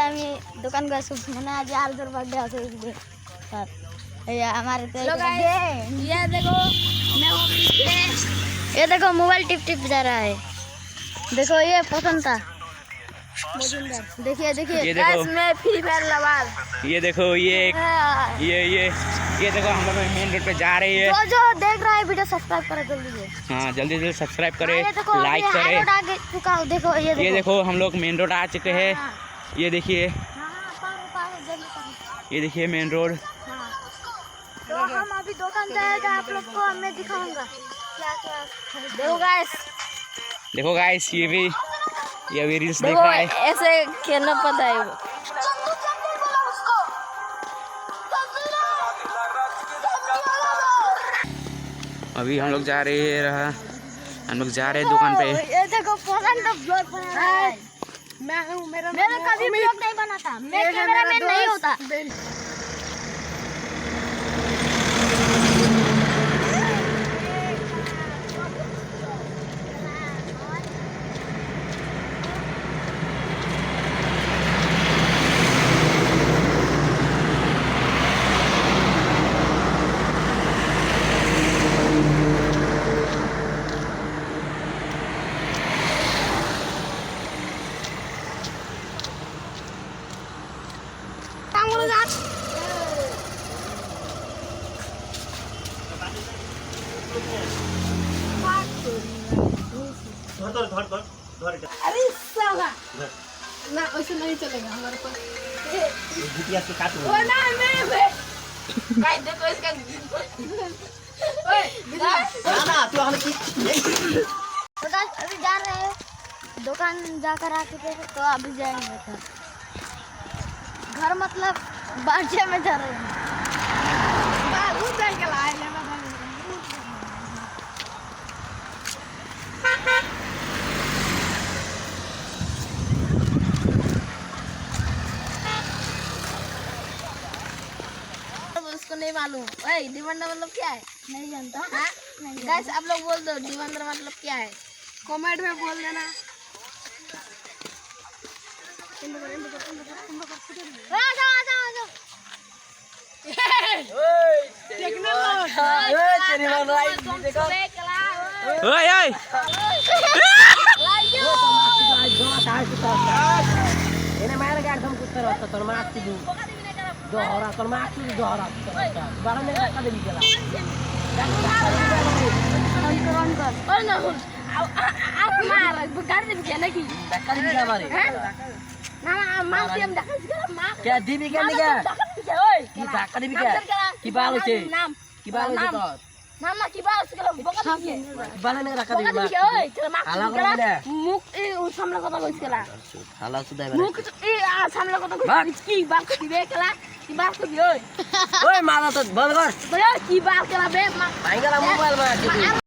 আমি দোকান গেছি মানে আজ আরজোর বার্থডে আছে স্যার ये हमारे ये देखो मोबाइल टिप टिप जा रहा है। देखो ये पसंद था देखिए देखिए ये देखो मैं फ्री फायर लवर। ये देखो ये देखो हम लोग मेन रोड पे जा रहे हैं। जो देख रहा है वीडियो सब्सक्राइब करे जल्दी से। हाँ जल्दी जल्दी सब्सक्राइब करे लाइक ये करे। चुका हूँ देखो ये देखो हम लोग मेन रोड आ चुके हैं। ये देखिए ये देखिए मेन रोड। तो हम अभी दुकान जाएगा आप लोग को मैं दिखाऊंगा क्या क्या। देखो गाइस ये भी रील्स देख रहा है। ऐसे खेलना पता है अभी हम लोग जा रहे हैं दुकान पे। ये देखो पसंद ब्लॉग बना रहा है। मेरा कभी ब्लॉग नहीं बना था मैं कैमरामैन नहीं होता। अरे साला ना वैसे नहीं चलेगा हमारे पास। ओ ना मैं गाइस देखो इसका ओए ना तू हमें की तो गाइस अभी जा रहे हैं दुकान जाकर आ चुके हैं तो अभी जाएंगे घर मतलब बाजे में जा रहे हैं। बाबू साइकिल आए ले उसको नहीं मालूम। ओए डिमांडर मतलब क्या है नहीं जानता। हाँ गाइस आप लोग बोल दो डिमांडर मतलब क्या है कमेंट में बोल देना। Dohora, kalau mati dohora. Barangnya nggak ada di jalan. Oh no, aku marah. Bukan dia lagi. Dakar di kamar. Nama mati yang dakar segala mak. Kayak di bikin nih kan? Kita kan di bikin. Kibalo sih. Kibalo sih kok. Nama kibalo segala bukan dia. Kibalo nih dakar di bikin. Halang kalau udah. Muk samla kota gue segala. Halang sudah. Muk samla kota gue. Kibal kibekela. Kibal tuh Woi malah tuh, balik kan? Kibal kela be mak. Main kalau mobile mah.